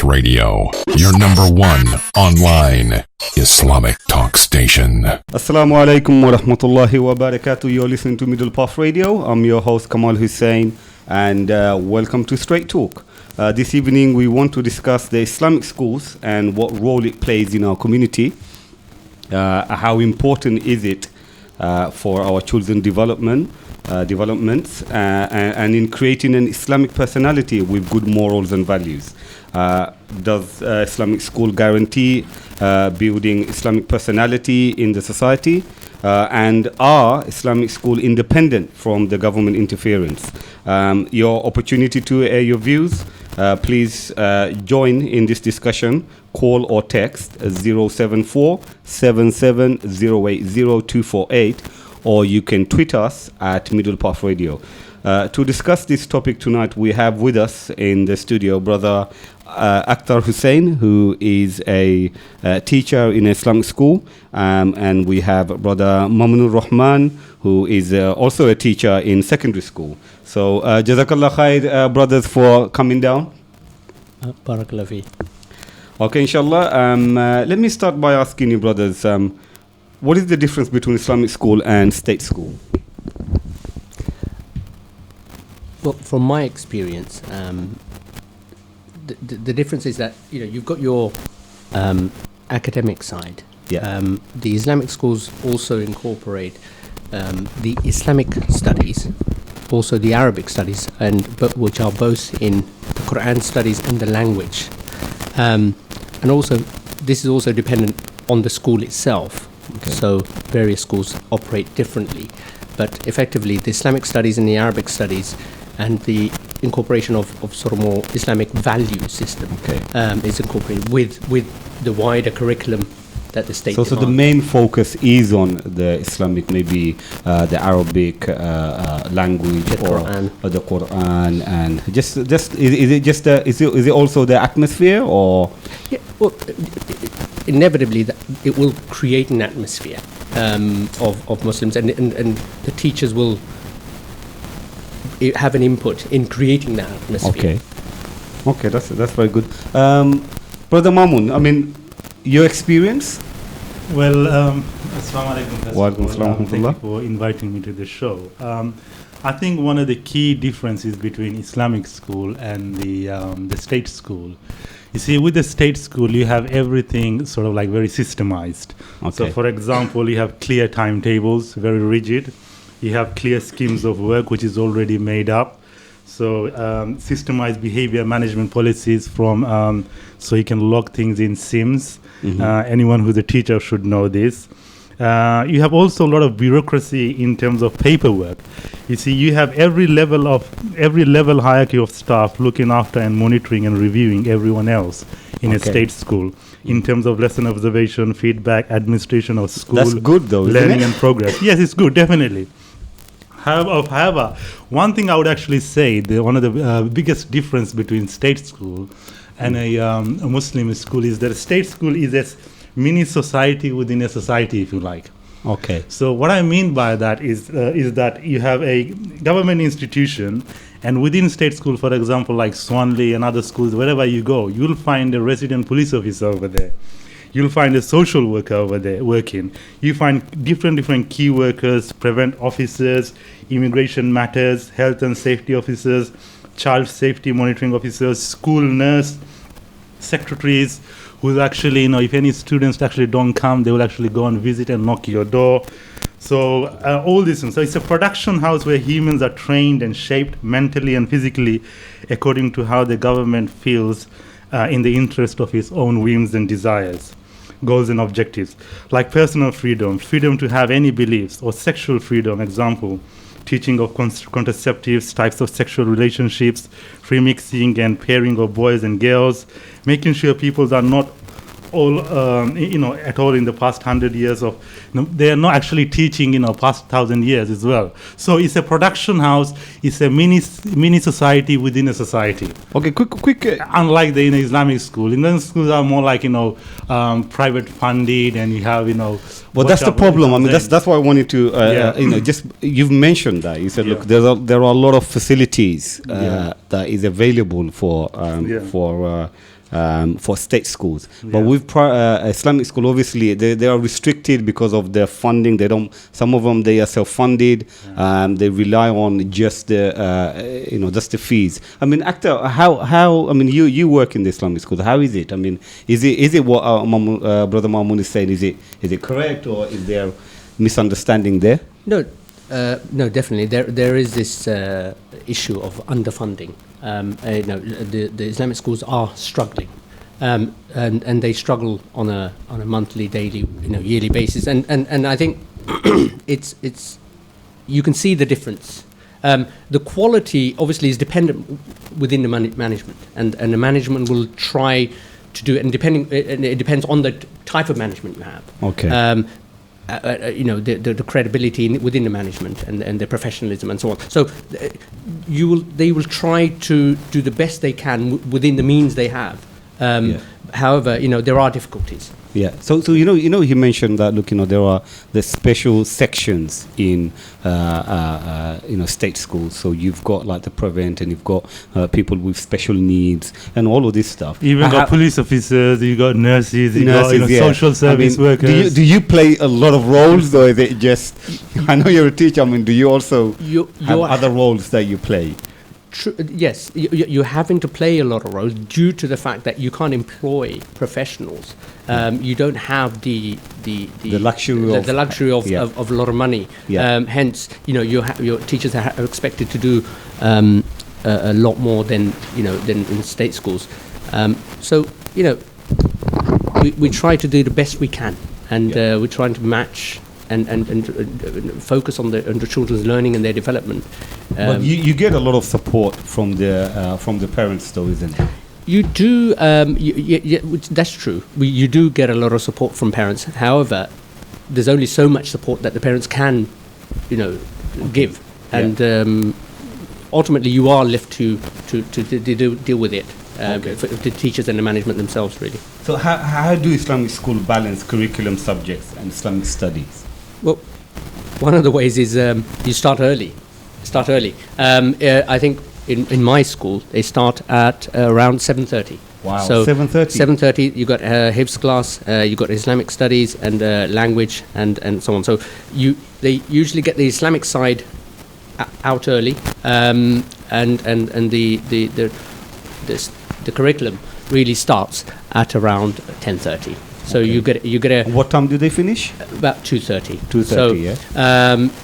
Radio, your number one online Islamic talk station. Assalamu alaikum wa rahmatullahi wa barakatuh. You're listening to Middle Path Radio. I'm your host Kamal Hussein, and welcome to Straight Talk. This evening we want to discuss the Islamic schools and what role it plays in our community. How important is it for our children's developments and in creating an Islamic personality with good morals and values. Does Islamic school guarantee building Islamic personality in the society? And are Islamic schools independent from the government interference? Your opportunity to air your views. Please join in this discussion. Call or text 074 77080 or you can tweet us at Middle Path Radio. To discuss this topic tonight, we have with us in the studio Brother Akhtar Hussein, who is a teacher in Islamic school, and we have Brother Mamunur Rahman, who is also a teacher in secondary school. So, Jazakallah khair, brothers, for coming down. Barakallah fi. Okay, inshallah. Let me start by asking you, brothers, what is the difference between Islamic school and state school? Well, from my experience, the difference is that you've got your academic side. Yeah. The Islamic schools also incorporate the Islamic studies, also the Arabic studies, but which are both in the Quran studies and the language. And also, this is also dependent on the school itself. Okay. So various schools operate differently, but effectively the Islamic studies and the Arabic studies and the incorporation of sort of more Islamic value system is incorporated with the wider curriculum that the state So the main focus is on the Islamic, maybe the Arabic language or the Quran, and just is it also the atmosphere or? Yeah, well, inevitably it will create an atmosphere of Muslims, and the teachers will have an input in creating that atmosphere. Okay, that's very good. Brother Mamun, I mean, your experience? Well, Assalamu alaikum. Wa alaikum assalam. Thank you for inviting me to the show. I think one of the key differences between Islamic school and the state school, you see, with the state school, you have everything sort of like very systemized. Okay. So, for example, you have clear timetables, very rigid. You have clear schemes of work, which is already made up. So, systemized behavior management policies from, so you can log things in SIMS. Mm-hmm. Anyone who's a teacher should know this. You have also a lot of bureaucracy in terms of paperwork. You see, you have every level hierarchy of staff looking after and monitoring and reviewing everyone else in a state school in terms of lesson observation, feedback, administration of school. That's good, though, learning and progress. Yes, it's good, definitely. However, one thing I would actually say, one of the biggest difference between state school and a Muslim school is that a state school is a mini society within a society, if you like. Okay. So what I mean by that is that you have a government institution, and within state school, for example, like Swanley and other schools, wherever you go, you'll find a resident police officer over there. You'll find a social worker over there working. You find different key workers, prevent officers, immigration matters, health and safety officers, child safety monitoring officers, school nurse, secretaries, who actually, if any students actually don't come, they will actually go and visit and knock your door. So all this. So it's a production house where humans are trained and shaped mentally and physically according to how the government feels in the interest of its own whims and desires, goals and objectives, like personal freedom to have any beliefs, or sexual freedom, example, teaching of contraceptives, types of sexual relationships, free mixing and pairing of boys and girls, making sure people are not all, at all in the past 100 years of, they are not actually teaching, past 1,000 years as well. So it's a production house. It's a mini society within a society. Okay, quick. Unlike the Islamic school, Islamic schools are more like private funded, and you have Well, that's the problem. I mean, that's why I wanted to just you've mentioned that you said, look, there are a lot of facilities that is available for for state schools. But with Islamic school, obviously they are restricted because of their funding. They don't. Some of them they are self-funded. They rely on just the just the fees. I mean, Akhtar, how I mean you work in the Islamic school. How is it? I mean, is it what Brother Mamoon is saying? Is it correct, or is there misunderstanding there? No, definitely. There is this issue of underfunding. The Islamic schools are struggling, and they struggle on a monthly, daily, yearly basis. And I think it's you can see the difference. The quality obviously is dependent within the management, and the management will try to do it. And it depends on the type of management you have. Okay. The credibility within the management and the professionalism and so on. So they will try to do the best they can within the means they have. However, there are difficulties. Yeah. So he mentioned that there are the special sections in state schools. So you've got like the prevent, and you've got people with special needs, and all of this stuff. You even got police officers, you got nurses, you got social service workers. Do you play a lot of roles, or is it just? I know you're a teacher. I mean, do you also have other roles that you play? Yes, you're having to play a lot of roles due to the fact that you can't employ professionals. You don't have the luxury of a lot of money. Hence, your teachers are expected to do a lot more than in state schools. So we try to do the best we can, and we're trying to match and focus on the children's learning and their development. But you get a lot of support from the parents, though, isn't it? You do. That's true. You do get a lot of support from parents. However, there's only so much support that the parents can, give, and ultimately you are left to deal with it. For the teachers and the management themselves, really. So how do Islamic school balance curriculum subjects and Islamic studies? Well, one of the ways is you start early. I think in my school they start at around 7:30. Wow, so 7:30. 7:30. You got Hifz class. You got Islamic studies and language and so on. So they usually get the Islamic side out early, and the curriculum really starts at around 10:30. So you get a. What time do they finish? About 2:30. 2:30. So, yeah.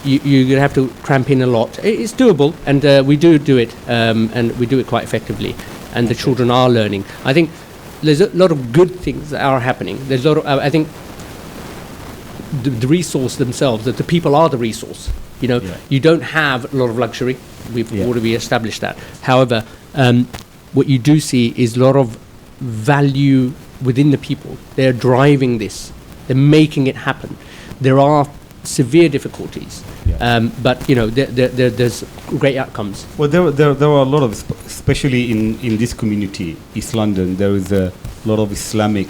You have to cramp in a lot. It's doable, and we do it, and we do it quite effectively. And the children are learning. I think there's a lot of good things that are happening. There's a lot of. I think the resource themselves, that the people are the resource. You don't have a lot of luxury. We've already established that. However, what you do see is a lot of value within the people. They're driving this. They're making it happen. There are severe difficulties, but there's great outcomes. Well, there are a lot of, especially in this community, East London. There is a lot of Islamic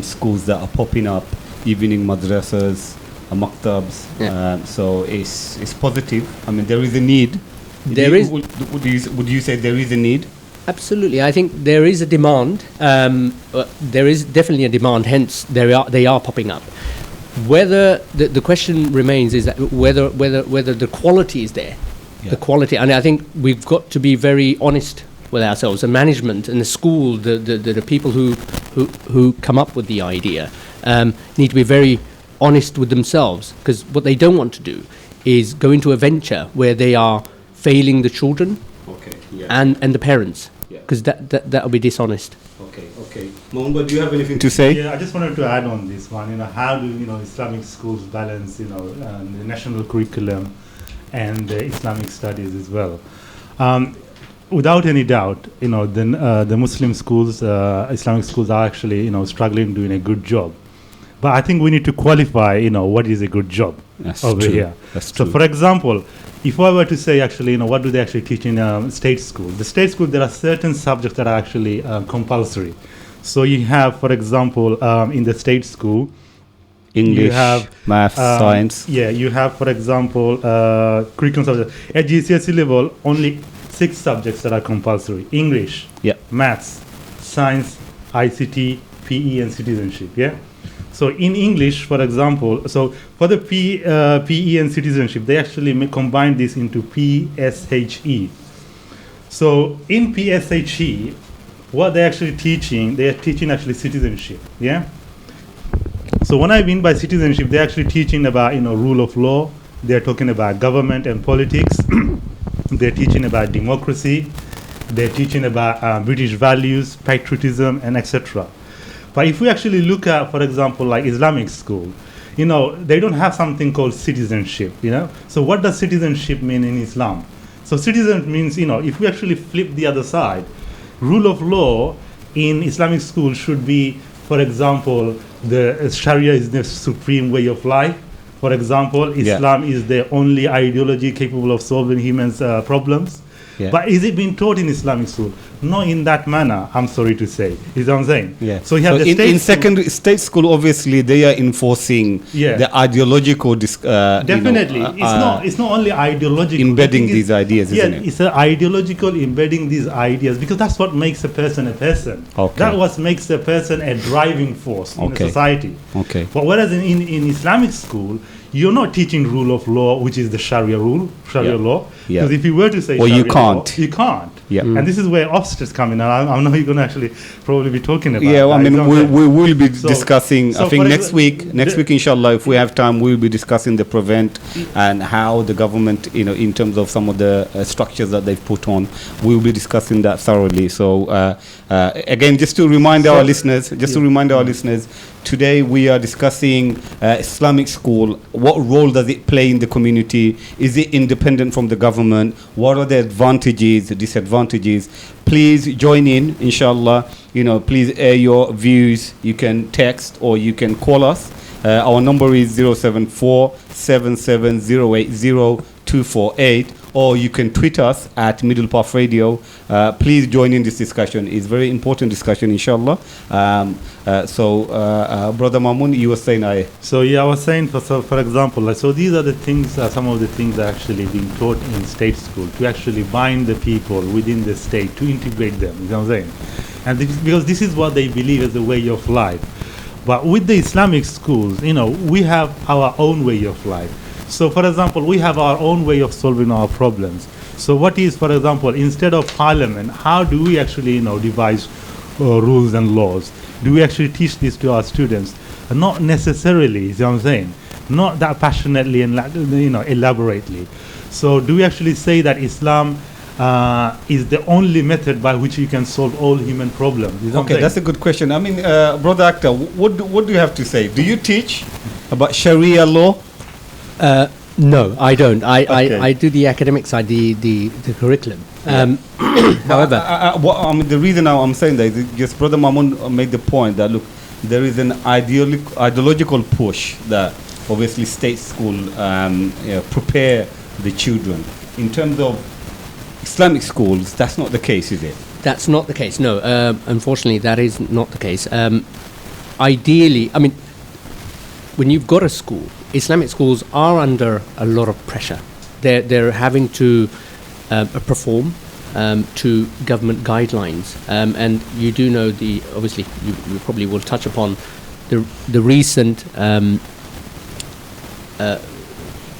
schools that are popping up, evening madrasas, maktabs. So it's positive. I mean, there is a need. Would you say there is a need? Absolutely, I think there is a demand. There is definitely a demand. Hence, they are popping up. Whether the question remains is that whether the quality is there, the quality. And I think we've got to be very honest with ourselves. The management and the school, the people who come up with the idea, need to be very honest with themselves, because what they don't want to do is go into a venture where they are failing the children. And the parents, because that would be dishonest. Okay. Mohammed, do you have anything to say? Yeah, I just wanted to add on this one. How do Islamic schools balance the national curriculum and the Islamic studies as well? Without any doubt, the Muslim schools, Islamic schools are actually struggling, doing a good job. But I think we need to qualify, what is a good job over here. That's true. So, for example, if I were to say, actually, what do they actually teach in state school? The state school, there are certain subjects that are actually compulsory. So you have, for example, in the state school, English, you have math, science. Yeah, you have, for example, curriculum subjects. At GCSE level, only 6 subjects that are compulsory: English, maths, science, ICT, PE, and citizenship. Yeah. So in English, for example, so for the PE and citizenship, they actually combine this into PSHE. So in PSHE, what they're actually teaching, they are teaching actually citizenship. Yeah. So what I mean by citizenship, they're actually teaching about rule of law. They're talking about government and politics. They're teaching about democracy. They're teaching about British values, patriotism, and etc. But if we actually look at, for example, like Islamic school, they don't have something called citizenship. So what does citizenship mean in Islam? So citizen means, if we actually flip the other side, rule of law in Islamic school should be, for example, the Sharia is the supreme way of life. For example, Islam is the only ideology capable of solving humans' problems. Yeah. But is it being taught in Islamic school? Not in that manner, I'm sorry to say. Is what I'm saying? Yeah. So you have in secondary state school, obviously, they are enforcing the ideological. Definitely, it's not only ideological. Embedding these ideas, isn't it? It's an ideological embedding these ideas because that's what makes a person a person. Okay. That's what makes a person a driving force in a society. Okay. But whereas in Islamic school, you're not teaching rule of law, which is the Sharia law. Because if you were to say Sharia you can't. law, you can't. Yeah. And this is where obstacles come in. And I know you're going to actually probably be talking about well, that. I mean, we will be discussing, I think next week, inshallah, if we have time, we'll be discussing the prevent and how the government, in terms of some of the structures that they've put on, we'll be discussing that thoroughly. So, again, just to remind our listeners, today we are discussing Islamic school. What role does it play in the community? Is it independent from the government? What are the advantages, the disadvantages? Please join in, inshallah. Please air your views. You can text or you can call us. Our number is 074 7708 248, or you can tweet us at Middle Path Radio. Please join in this discussion. It's a very important discussion, inshallah. Brother Mamun, you were saying I was saying, for example, so these are the things, some of the things that are actually being taught in state school to actually bind the people within the state, to integrate them, you know what I'm saying? And because this is what they believe is the way of life. But with the Islamic schools, we have our own way of life. So, for example, we have our own way of solving our problems. So what is, for example, instead of parliament, how do we actually, devise rules and laws? Do we actually teach this to our students? Not necessarily, you know what I'm saying? Not that passionately and, elaborately. So do we actually say that Islam is the only method by which you can solve all human problems? You know okay, that's a good question. I mean, Brother Akhtar, what do you have to say? Do you teach about Sharia law? No, I don't. I do the academic side, the curriculum. However, the reason I'm saying that is just Brother Mamun made the point that look, there is an ideological push that obviously state school prepare the children. In terms of Islamic schools, that's not the case, is it? That's not the case. No, unfortunately, that is not the case. Ideally, I mean, when you've got a school, Islamic schools are under a lot of pressure. They're having to perform to government guidelines, and you do know obviously you probably will touch upon the recent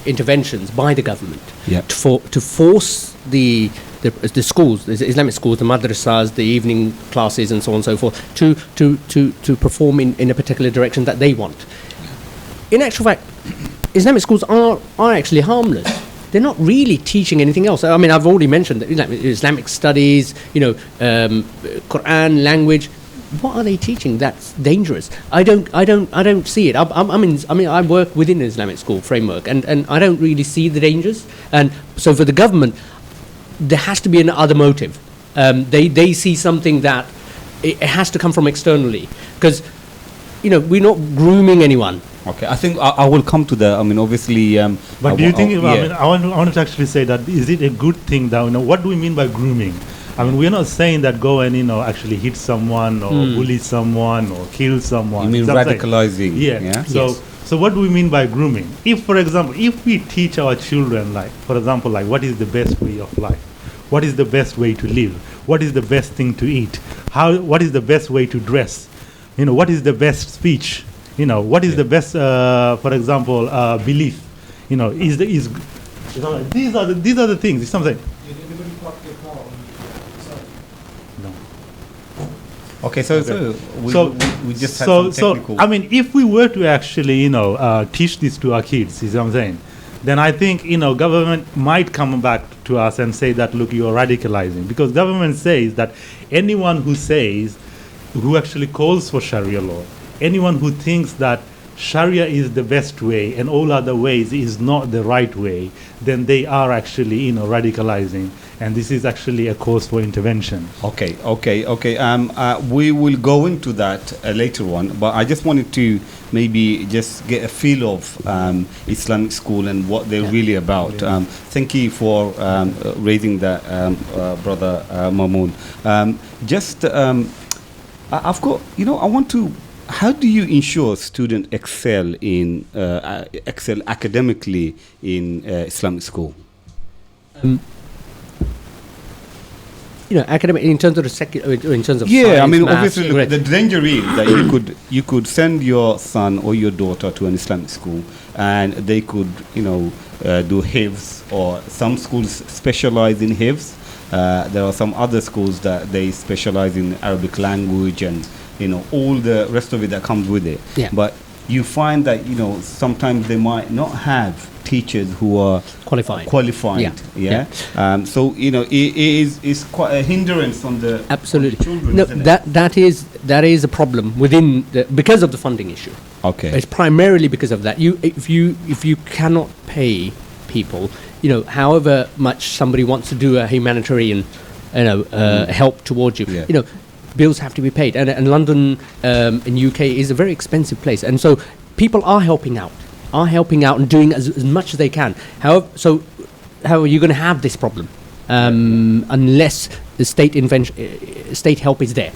interventions by the government to force the schools, the Islamic schools, the madrasas, the evening classes, and so on and so forth, to perform in a particular direction that they want. In actual fact, Islamic schools are actually harmless. They're not really teaching anything else. I mean, I've already mentioned that Islamic studies, Quran, language. What are they teaching that's dangerous? I don't see it. I work within an Islamic school framework, and I don't really see the dangers. And so for the government, there has to be another motive. They see something that it has to come from externally, because we're not grooming anyone. Okay, I think I will come to that. I mean, obviously. But do you think? I want to actually say that is it a good thing that what do we mean by grooming? I mean, we're not saying that go and actually hit someone or bully someone or kill someone. You mean radicalizing? Yeah. So what do we mean by grooming? If, for example, if we teach our children, like, for example, like what is the best way of life, What is the best way to live? What is the best thing to eat? What is the best way to dress? What is the best speech? What is the best, for example, belief? These are the things. It's something. Did anybody park their car on the side? No. Okay, so we just had some technical. I mean, if we were to actually, teach this to our kids, is what I'm saying, then I think, government might come back to us and say that, look, you are radicalizing. Because government says that anyone who actually calls for Sharia law, anyone who thinks that Sharia is the best way and all other ways is not the right way, then they are actually, radicalizing. And this is actually a cause for intervention. Okay. We will go into that later on, but I just wanted to maybe just get a feel of Islamic school and what they're really about. Thank you for raising that, Brother Mamoon. I've got, I want to. How do you ensure students excel academically in Islamic school? Academic in terms of the secular, in terms of science, I mean, maths, obviously, the danger is that you could send your son or your daughter to an Islamic school, and they could, do Hifz, or some schools specialize in Hifz. There are some other schools that they specialize in Arabic language and all the rest of it that comes with it. Yeah. But you find that sometimes they might not have teachers who are qualified. Yeah. So it is quite a hindrance on the absolutely on the children, no isn't that is a problem within because of the funding issue. Okay. It's primarily because of that. If you cannot pay people, however much somebody wants to do a humanitarian help towards you, bills have to be paid, and London in UK is a very expensive place, and so people are helping out and doing as much as they can. How are you going to have this problem unless the state help is there?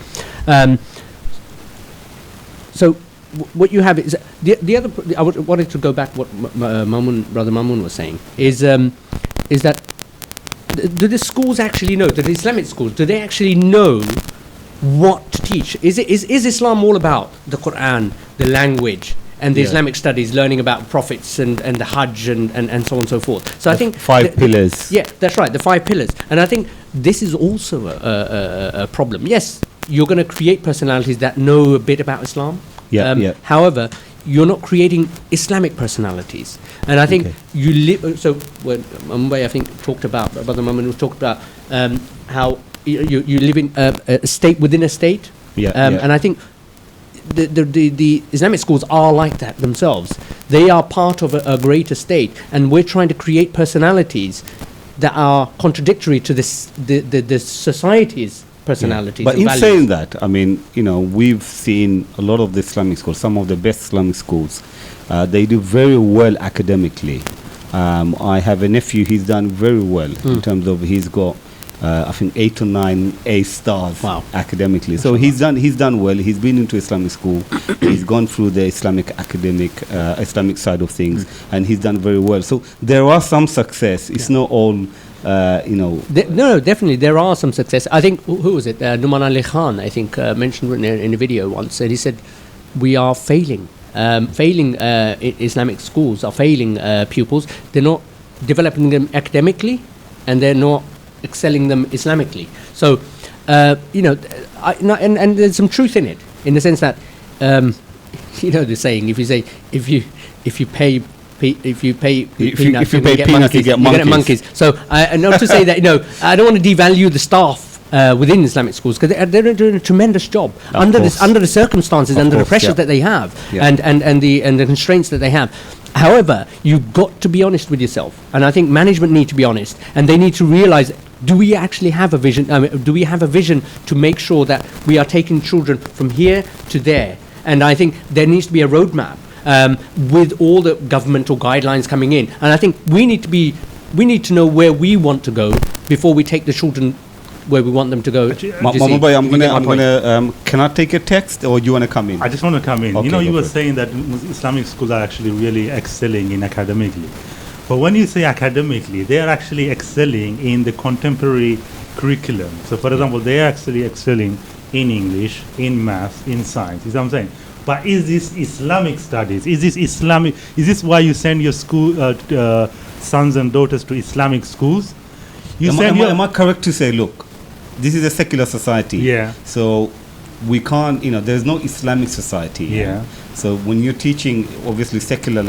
So what you have is the other. I wanted to go back what Brother Mamoon was saying is that do the schools actually know? Do the Islamic schools they actually know what to teach? Is Islam all about the Quran, the language, and the Islamic studies, learning about prophets and the Hajj and so on and so forth? So I think five pillars. Yeah, that's right, the 5 pillars. And I think this is also a problem. Yes, you're going to create personalities that know a bit about Islam. However, you're not creating Islamic personalities. And I think you live. So when Mumbai, I think, talked about, Brother Mamoon talked about how you live in a state within a state. And I think the Islamic schools are like that themselves. They are part of a greater state, and we're trying to create personalities that are contradictory to the society's personalities. But and in values. saying that, I mean, we've seen a lot of the Islamic schools, some of the best Islamic schools, they do very well academically. I have a nephew, he's done very well in terms of he's got I think 8 or 9 A stars academically. So he's done well. He's been into Islamic school. He's gone through the Islamic Islamic side of things, and he's done very well. So there are some success. It's not all, No, definitely there are some success. I think who was it? Numan Ali Khan, I think, mentioned in a video once, and he said we are failing. Islamic schools are failing pupils. They're not developing them academically, and they're not excelling them Islamically. So, and there's some truth in it, in the sense that, the saying, if you pay peanuts, you get monkeys. So, not to say that, I don't want to devalue the staff within Islamic schools, because they're doing a tremendous job under the circumstances, under the pressures that they have, and the constraints that they have. However, you've got to be honest with yourself, and I think management need to be honest, and they need to realize: do we actually have a vision? Do we have a vision to make sure that we are taking children from here to there? And I think there needs to be a roadmap with all the governmental guidelines coming in. And I think we need to know where we want to go before we take the children where we want them to go. Can I take a text, or do you want to come in? I just want to come in. Okay, you were saying that Islamic schools are actually really excelling in academically. But when you say academically, they are actually excelling in the contemporary curriculum. So, for example, they are actually excelling in English, in maths, in science. You see what I'm saying? But is this Islamic studies? Is this Islamic? Is this why you send your school sons and daughters to Islamic schools? Am I correct to say, look, this is a secular society. Yeah. So we can't, there's no Islamic society. Yeah. So when you're teaching, obviously, secular,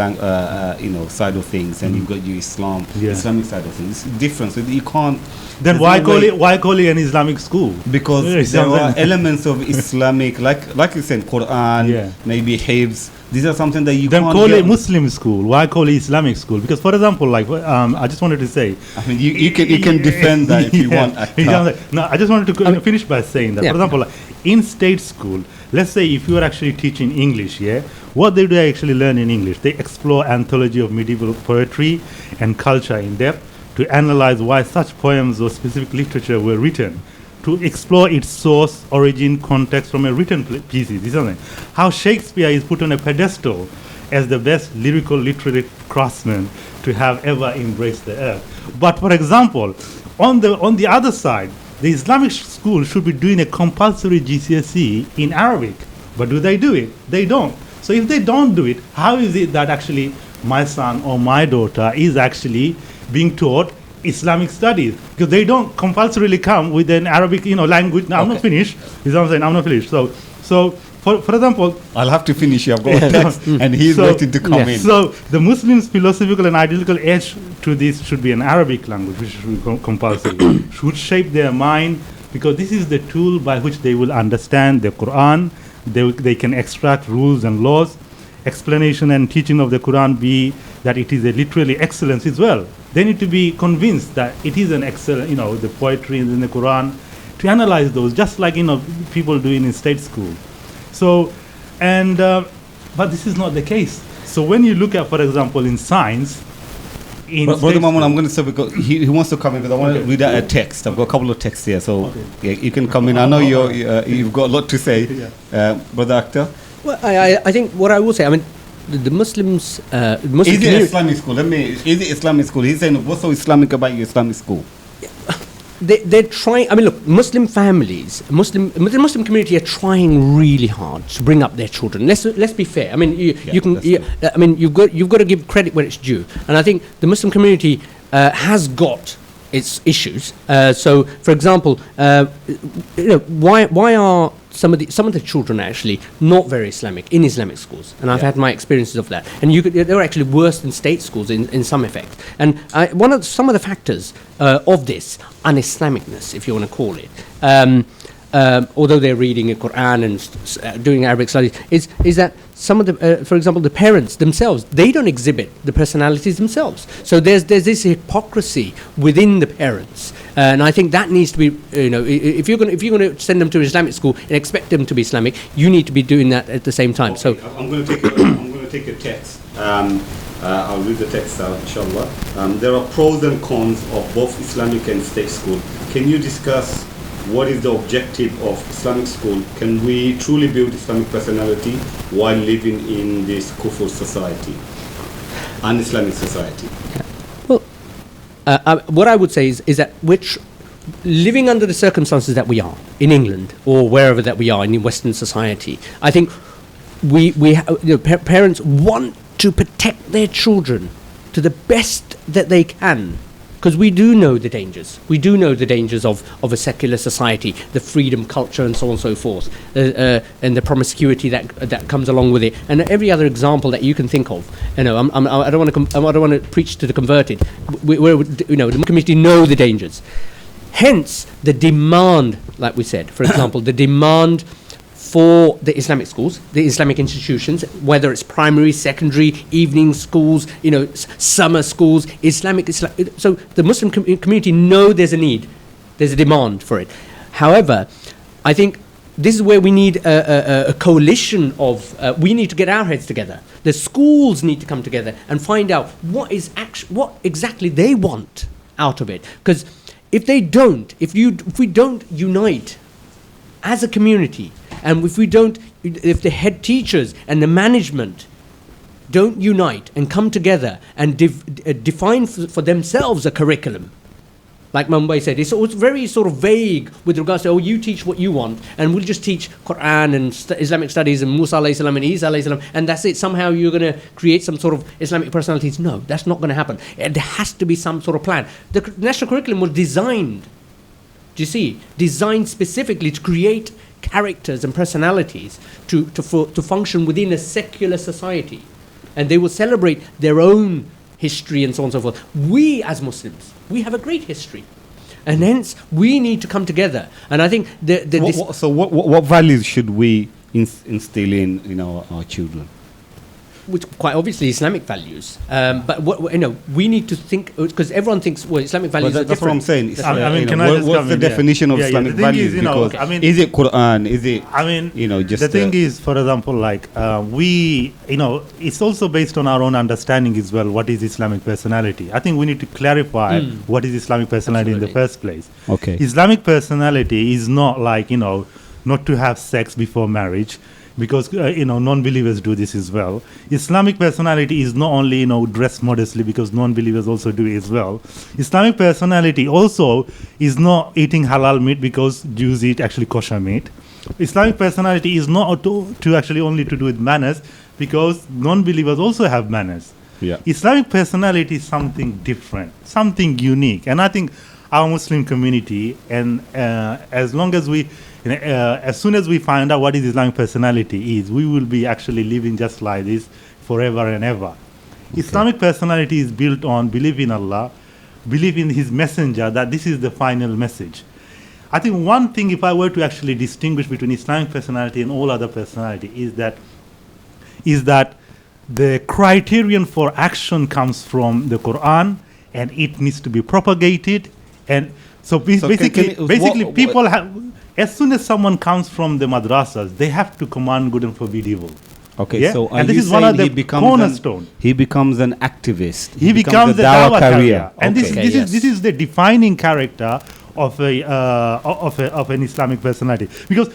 side of things, and you've got your Islamic side of things, it's different. So you can't. Then why call it an Islamic school? Because there are elements of Islamic, like you said, Quran, maybe Hifz. These are something that you then can't call get. it Muslim school. Why call it Islamic school? Because, for example, I just wanted to say. I mean, you can defend that if you want. No, I just wanted to finish by saying that. For example, in state school, let's say if you are actually teaching English, what do they actually learn in English? They explore anthology of medieval poetry and culture in depth to analyze why such poems or specific literature were written, to explore its source, origin, context from a written pieces. Isn't it? How Shakespeare is put on a pedestal as the best lyrical literary craftsman to have ever embraced the earth. But, for example, on the other side, the Islamic school should be doing a compulsory GCSE in Arabic. But do they do it? They don't. So if they don't do it, how is it that actually my son or my daughter is actually being taught Islamic studies? Because they don't compulsorily come with an Arabic, language. No, I'm not finished. You know what I'm saying? I'm not finished. So for example, I'll have to finish. I've got a text, and he's waiting to come in. So the Muslims' philosophical and ideological edge to this should be an Arabic language, which should be compulsory. Should shape their mind, because this is the tool by which they will understand the Quran. They can extract rules and laws. Explanation and teaching of the Quran be that it is a literally excellence as well. They need to be convinced that it is an excellent, the poetry in the Quran, to analyze those, just like people do in state school. So, but this is not the case. So when you look at, for example, in science, Brother Mamun, I'm going to say, because he wants to come in, because I want to read out a text. I've got a couple of texts here, so you can come in. I know you've got a lot to say, Brother Akhtar. Well, I think what I will say, the Muslims, Muslim is it Islamic school? Is it Islamic school? He's saying, what's so Islamic about your Islamic school? They're trying. Look, Muslim families, the Muslim community are trying really hard to bring up their children. Let's be fair. You've got to give credit where it's due, and I think the Muslim community has got its issues. So, for example, why are some of the children actually not very Islamic in Islamic schools? And I've had my experiences of that. And they're actually worse than state schools in some effect. And some of the factors of this un-Islamicness, if you want to call it, although they're reading a Quran and doing Arabic studies, is that some of the, for example, the parents themselves, they don't exhibit the personalities themselves. So there's this hypocrisy within the parents, and I think that needs to be, if you're going to send them to Islamic school and expect them to be Islamic, you need to be doing that at the same time. Okay. So I'm going to take a text. I'll read the text out, inshallah. There are pros and cons of both Islamic and state school. Can you discuss what is the objective of Islamic school? Can we truly build Islamic personality while living in this kufr society, un-Islamic society? Well, what I would say is that living under the circumstances that we are in England or wherever that we are in Western society, I think parents want to protect their children to the best that they can. Because we do know the dangers. We do know the dangers of a secular society, the freedom culture, and so on and so forth, and the promiscuity that comes along with it, and every other example that you can think of. I don't want to preach to the converted. The community know the dangers. Hence, the demand, like we said, for example, the demand for the Islamic schools, the Islamic institutions, whether it's primary, secondary, evening schools, summer schools, Islamic. So the Muslim community know there's a need, there's a demand for it. However, I think this is where we need a coalition of. We need to get our heads together. The schools need to come together and find out what exactly they want out of it. Because if we don't unite as a community, and if the head teachers and the management don't unite and come together and define for themselves a curriculum, like Mumbai said, it's very sort of vague with regards to, oh, you teach what you want, and we'll just teach Quran and Islamic studies and Musa alayhi salam and Isa alayhi salam, and that's it. Somehow you're going to create some sort of Islamic personalities. No, that's not going to happen. There has to be some sort of plan. The national curriculum was designed, do you see, designed specifically to create characters and personalities to function within a secular society, and they will celebrate their own history and so on and so forth. We as Muslims, we have a great history, and hence we need to come together. And I think what values should we instill in our children? Which quite obviously Islamic values, but we need to think, because everyone thinks, well, Islamic values are that's different. what I'm saying. What's the in? definition of Islamic values? Because is it Quran? Is it just the thing is, for example, like it's also based on our own understanding as well. What is Islamic personality? I think we need to clarify what is Islamic personality in the first place. Okay, Islamic personality is not like not to have sex before marriage, because non-believers do this as well. Islamic personality is not only dress modestly, because non-believers also do it as well. Islamic personality also is not eating halal meat, because Jews eat actually kosher meat. Islamic personality is not to actually only to do with manners, because non-believers also have manners. Yeah. Islamic personality is something different, something unique, and I think our Muslim community, and as long as we as soon as we find out what is Islamic personality is, we will be actually living just like this forever and ever. Okay. Islamic personality is built on belief in Allah, belief in His messenger, that this is the final message. I think one thing, if I were to actually distinguish between Islamic personality and all other personality, is that the criterion for action comes from the Quran, and it needs to be propagated. And so basically, people have, as soon as someone comes from the madrasas, they have to command good and forbid evil. Okay, yeah? so and this is one of the cornerstone. He becomes an activist. He becomes the dawah career. And okay. this is the defining character of an Islamic personality. Because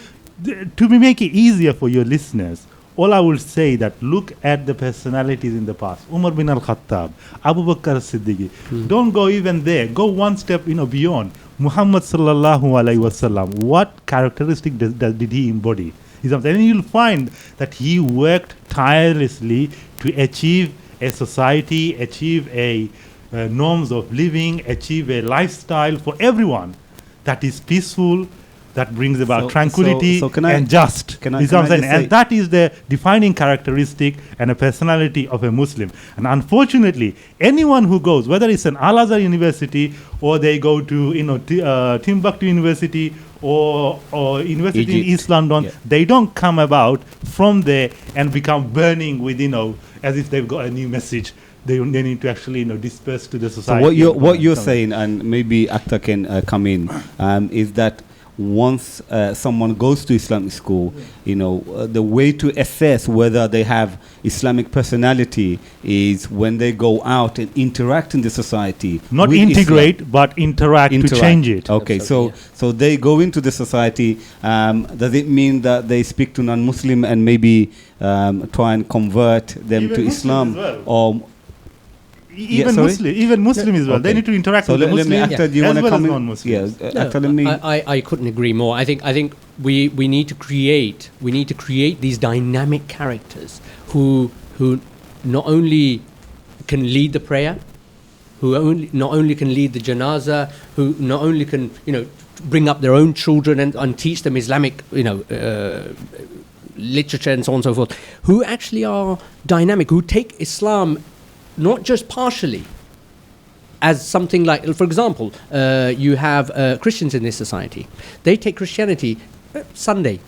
to make it easier for your listeners, all I will say that look at the personalities in the past. Umar bin al-Khattab, Abu Bakr as-Siddiq. Don't go even there. Go one step beyond. Muhammad sallallahu alaihi wasallam. What characteristic did he embody? And you'll find that he worked tirelessly to achieve a society, achieve a norms of living, achieve a lifestyle for everyone that is peaceful, that brings about tranquility and just. And that is the defining characteristic and a personality of a Muslim. And unfortunately, anyone who goes, whether it's an Al-Azhar University or they go to Timbuktu University or University Egypt. in East London, they don't come about from there and become burning with as if they've got a new message. They need to actually disperse to the society. So what you're saying, and maybe Akhtar can come in, is that once someone goes to Islamic school, the way to assess whether they have Islamic personality is when they go out and interact in the society. Not integrate, Islam, but interact to change it. Okay, so they go into the society. Does it mean that they speak to non-Muslim and maybe try and convert them even to Muslim Islam? Well. Or even Muslim as well. They need to interact with the Muslim as well as non-Muslims. I couldn't agree more. I think we need to create these dynamic characters who not only can lead the prayer, who not only can lead the janazah, who not only can bring up their own children and teach them Islamic literature and so on and so forth, who actually are dynamic, who take Islam not just partially as something like, for example, you have Christians in this society. They take Christianity Sunday,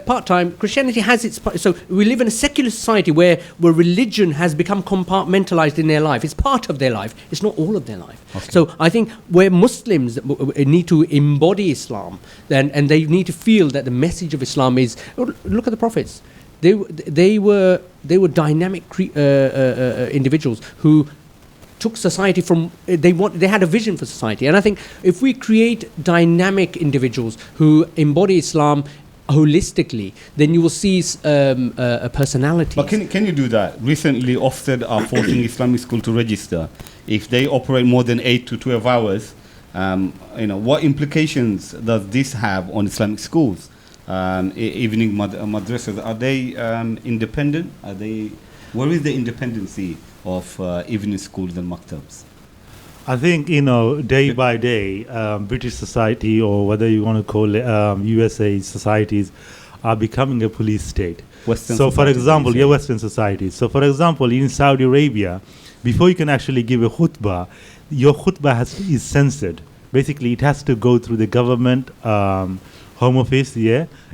part-time. Christianity has its... So we live in a secular society where religion has become compartmentalized in their life. It's part of their life. It's not all of their life. Okay. So I think where Muslims need to embody Islam, and they need to feel that the message of Islam is... Look at the prophets. They were dynamic individuals who took society from they had a vision for society, and I think if we create dynamic individuals who embody Islam holistically, then you will see a personality. But can you do that? Recently, Ofsted are forcing Islamic school to register. If they operate more than 8 to 12 hours, What implications does this have on Islamic schools? Evening madrasas, are they independent? Where is the independency of evening schools and maktabs? I think, day by day, British society, or whether you want to call it USA societies, are becoming a police state. Western so, for societies, example, you say? Western societies. So, for example, in Saudi Arabia, before you can actually give a khutbah, your khutbah is censored. Basically, it has to go through the government home office,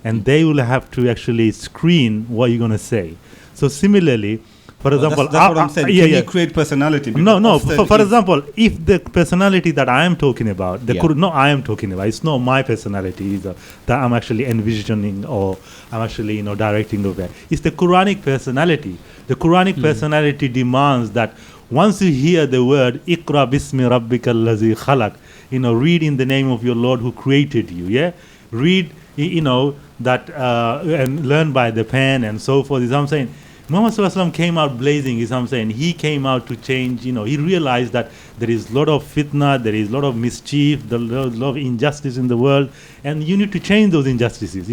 and they will have to actually screen what you're going to say. So, similarly, for example, that's what I'm saying. Can you create personality? No. For example, if the personality that I am talking about, I am talking about, it's not my personality either that I'm actually envisioning or I'm actually directing over. It's the Quranic personality. The Quranic personality demands that once you hear the word "Iqra bismi rabbika allazi khalaq," read in the name of your Lord who created you. Read, that and learn by the pen and so forth. Is what I'm saying. Muhammad Sallallahu Alaihi Wasallam came out blazing, is what I'm saying. He came out to change, he realized that there is a lot of fitna, there is a lot of mischief, there is a lot of injustice in the world, and you need to change those injustices.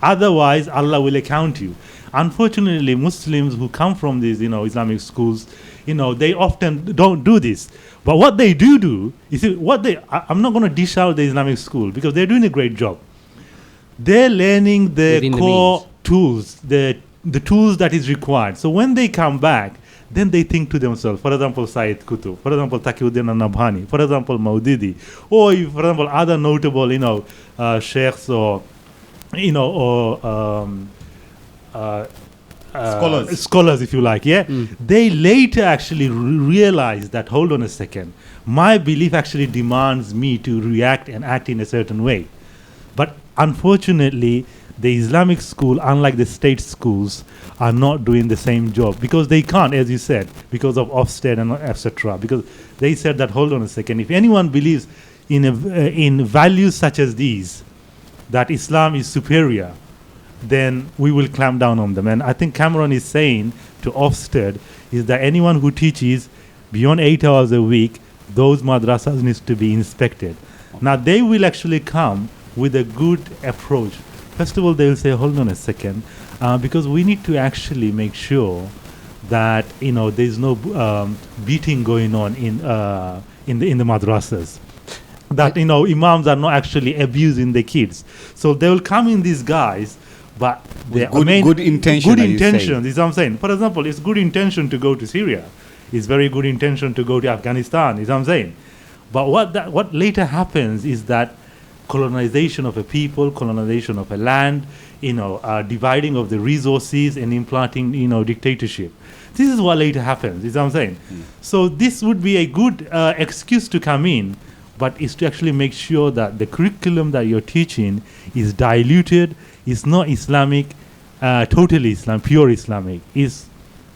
Otherwise, Allah will account you. Unfortunately, Muslims who come from these, Islamic schools, they often don't do this. But what they do, I'm not going to dish out the Islamic school because they're doing a great job. They're learning the core tools, the tools that is required. So when they come back, then they think to themselves, for example, Sayyid Qutb, for example, Taqiyuddin al-Nabhani, for example, Maududi, or for example, other notable, sheikhs or, scholars, if you like, They later actually realize that, hold on a second, my belief actually demands me to react and act in a certain way. But unfortunately, the Islamic school, unlike the state schools, are not doing the same job because they can't, as you said, because of Ofsted and etc. Because they said that, hold on a second, if anyone believes in values such as these, that Islam is superior, then we will clamp down on them. And I think Cameron is saying to Ofsted is that anyone who teaches beyond 8 hours a week, those madrasas needs to be inspected. Now they will actually come with a good approach. First of all, they will say, hold on a second, because we need to actually make sure that, there's no beating going on in the madrasas. That, imams are not actually abusing the kids. So they will come in these guys, but good intentions is what I'm saying. For example, it's good intention to go to Syria. It's very good intention to go to Afghanistan, is what I'm saying. But what later happens is that colonization of a people, colonization of a land, dividing of the resources and implanting, dictatorship. This is what later happens, is what I'm saying. So this would be a good excuse to come in, but is to actually make sure that the curriculum that you're teaching is diluted, is not Islamic, totally Islam, pure Islamic, is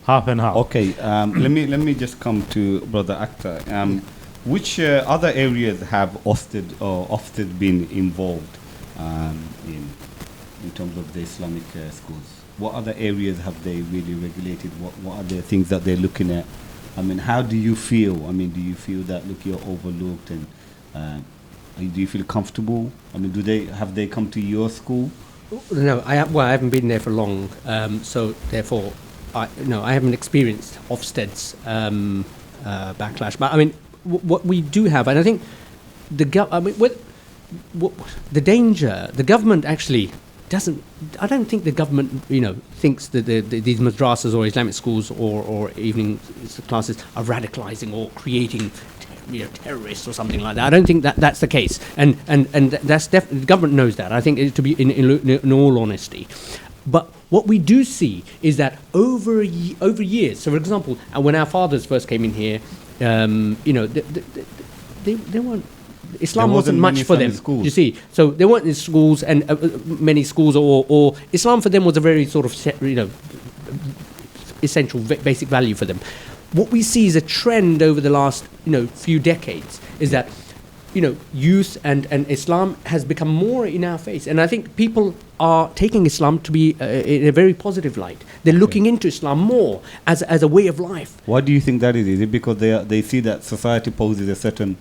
half and half. Okay, let me just come to Brother Akhtar. Which other areas have Ofsted been involved in terms of the Islamic schools? What other areas have they really regulated? What are the things that they're looking at? How do you feel? Do you feel that you're overlooked, and do you feel comfortable? Have they come to your school? No, I haven't been there for long, so therefore, I haven't experienced Ofsted's backlash. But what we do have, and I think the danger, the government actually doesn't. I don't think the government, thinks that these madrasas or Islamic schools or evening classes are radicalizing or creating, terrorists or something like that. I don't think that's the case, and that's definitely the government knows that. I think to be in all honesty, but what we do see is that over years. So, for example, when our fathers first came in here. They weren't. Islam wasn't much for them. Schools. You see, so there weren't in schools and many schools, or Islam for them was a very sort of essential, basic value for them. What we see is a trend over the last few decades is that youth and Islam has become more in our face, and I think people are taking Islam to be in a very positive light. They're looking into Islam more as a way of life. Why do you think that is? Is it because they see that society poses a certain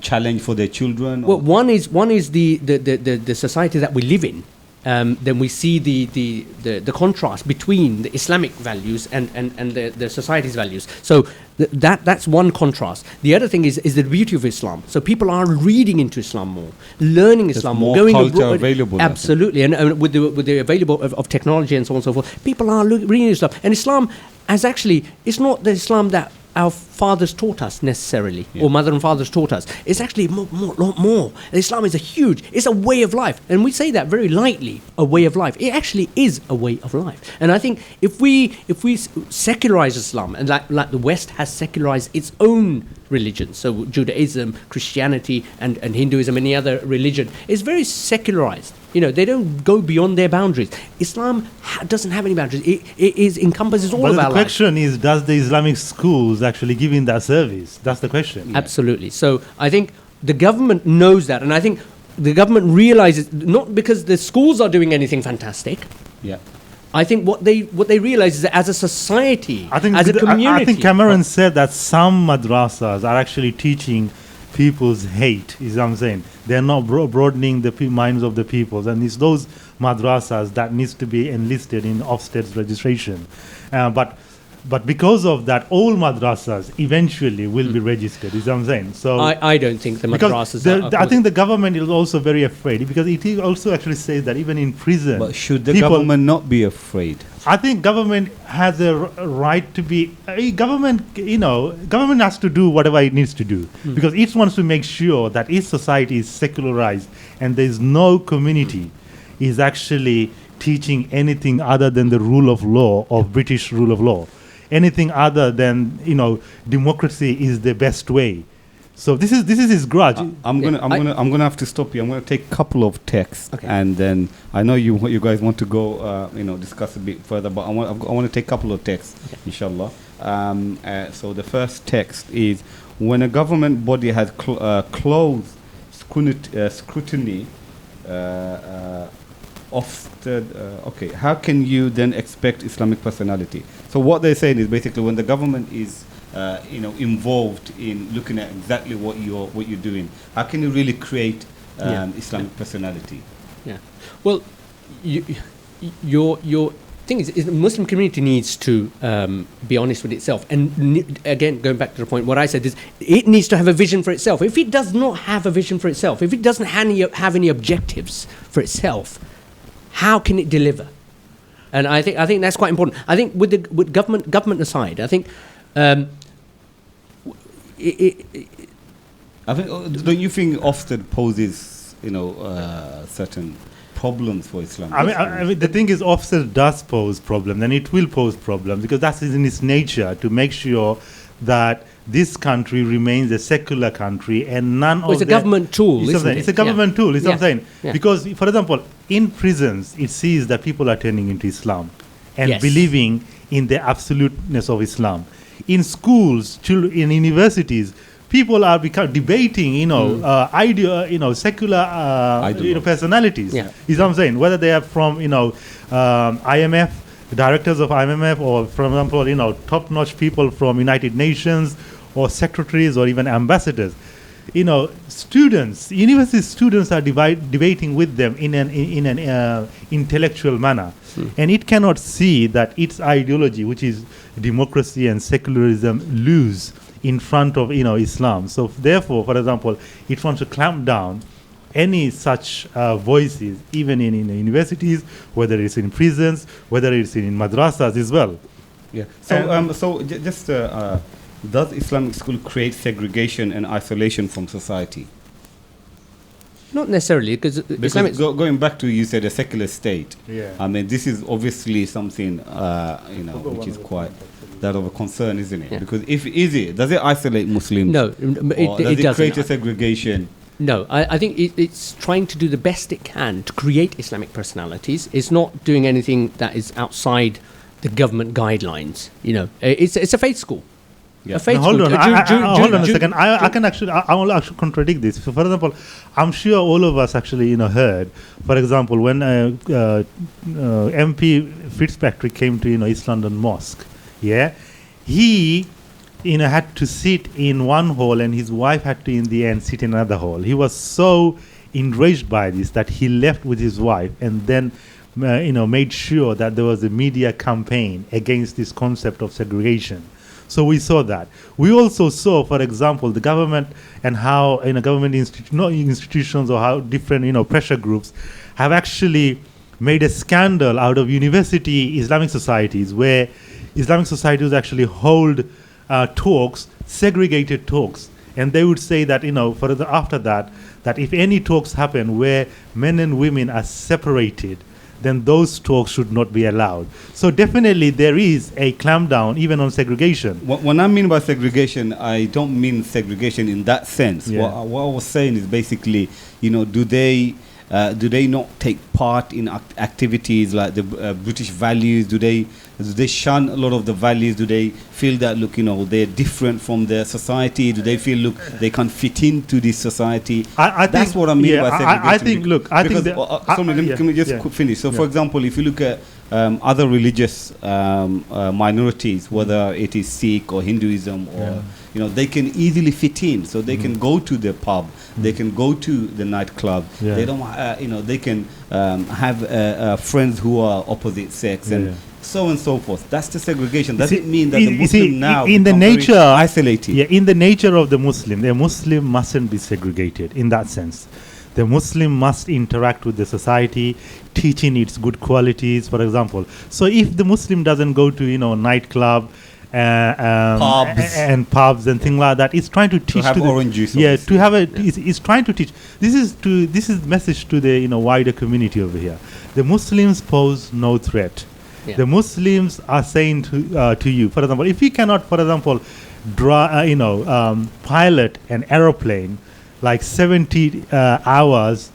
challenge for their children? Well, one is the society that we live in. Then we see the contrast between the Islamic values and the society's values. So that's one contrast. The other thing is the beauty of Islam. So people are reading into Islam more, learning Islam more, more going culture abroad. available, Absolutely, and with the available of technology and so on and so forth, people are reading Islam. And Islam has actually, it's not the Islam that our fathers taught us necessarily, or mother and fathers taught us. It's actually a lot more. Islam is it's a way of life. And we say that very lightly, a way of life. It actually is a way of life. And I think if we secularize Islam, and like the West has secularized its own religion, so Judaism, Christianity, and Hinduism, any other religion, is very secularized. They don't go beyond their boundaries. Islam doesn't have any boundaries. It encompasses all of our lives. But the question is, does the Islamic schools actually give in that service? That's the question. Yeah. Absolutely. So I think the government knows that, and I think the government realizes, not because the schools are doing anything fantastic. Yeah. I think what they realize is that as a society, as a community. I think Cameron said that some madrasas are actually teaching people's hate, is what I'm saying. They're not broadening the minds of the people. And it's those madrasas that needs to be enlisted in Ofsted registration. But because of that, all madrasas eventually will be registered, is what I'm saying. So I don't think the madrasas I think the government is also very afraid, because it also actually says that even in prison. But should the government not be afraid? I think government has a right to be. Government has to do whatever it needs to do, because it wants to make sure that its society is secularized and there is no community is actually teaching anything other than the rule of law, of British rule of law. Anything other than democracy is the best way. So this is his grudge. I'm gonna have to stop you. I'm gonna take a couple of texts, okay, and then I know you guys want to go discuss a bit further, but I want to take a couple of texts, okay, inshallah. So the first text is, when a government body has close scrutiny okay, how can you then expect Islamic personality? So what they're saying is basically, when the government is involved in looking at exactly what you're doing, how can you really create Islamic personality? Yeah. Well, your thing is the Muslim community needs to be honest with itself. And again, going back to the point, what I said is, it needs to have a vision for itself. If it does not have a vision for itself, if it doesn't have any objectives for itself, how can it deliver? And I think that's quite important. I think with government aside, I think. I think, don't you think Ofsted poses certain problems for Islam? I mean, the thing is, Ofsted does pose problems, and it will pose problems, because that's in its nature to make sure that this country remains a secular country, and none of it's a government tool, isn't it? It's a government tool, is what I'm saying. Yeah. Because, for example, in prisons, it sees that people are turning into Islam and believing in the absoluteness of Islam. In schools, in universities, people are debating, secular, personalities. Yeah. Is what I'm saying. Whether they are from, IMF, directors of IMF, or, for example, top-notch people from United Nations, or secretaries, or even ambassadors. University students are debating with them in an intellectual manner, and it cannot see that its ideology, which is democracy and secularism, lose in front of Islam. So therefore, for example, it wants to clamp down any such voices, even in universities, whether it's in prisons, whether it's in madrasas as well. Yeah. So does Islamic school create segregation and isolation from society? Not necessarily, because going back to, you said, a secular state. Yeah. I mean, this is obviously something which is quite that of a concern, isn't it? Yeah. Because does it isolate Muslims? No, it doesn't create a segregation? No, I think it's trying to do the best it can to create Islamic personalities. It's not doing anything that is outside the government guidelines. It's a faith school. Yeah. Hold on a second. I will actually contradict this. So, for example, I'm sure all of us actually heard. For example, when MP Fitzpatrick came to East London Mosque, he had to sit in one hall, and his wife had to, in the end, sit in another hall. He was so enraged by this that he left with his wife, and then made sure that there was a media campaign against this concept of segregation. So we saw that. We also saw, for example, the government and how government institutions or how different pressure groups have actually made a scandal out of university Islamic societies, where Islamic societies actually hold talks, segregated talks, and they would say that after that if any talks happen where men and women are separated, then those talks should not be allowed. So definitely there is a clampdown even on segregation. When I mean by segregation, I don't mean segregation in that sense. Yeah. What I was saying is basically, do they not take part in activities like the British values? Do they shun a lot of the values? Do they feel that they're different from their society? Do they feel they can't fit into this society? That's what I mean by segregation. Let me just finish. So, for example, if you look at other religious minorities, whether it is Sikh or Hinduism, or they can easily fit in. So they can go to the pub, they can go to the nightclub. They don't, they can have friends who are opposite sex and so on and so forth. That's the segregation. Doesn't mean that the Muslim now in the nature isolated. Yeah, in the nature of the Muslim mustn't be segregated in that sense. The Muslim must interact with the society, teaching its good qualities, for example. So if the Muslim doesn't go to nightclub pubs and things like that, it's trying to teach to have orange juice. Yeah, to have it's trying to teach. This is the message to the wider community over here. The Muslims pose no threat. Yeah. The Muslims are saying to you, for example, if you cannot, for example, pilot an aeroplane like 70 hours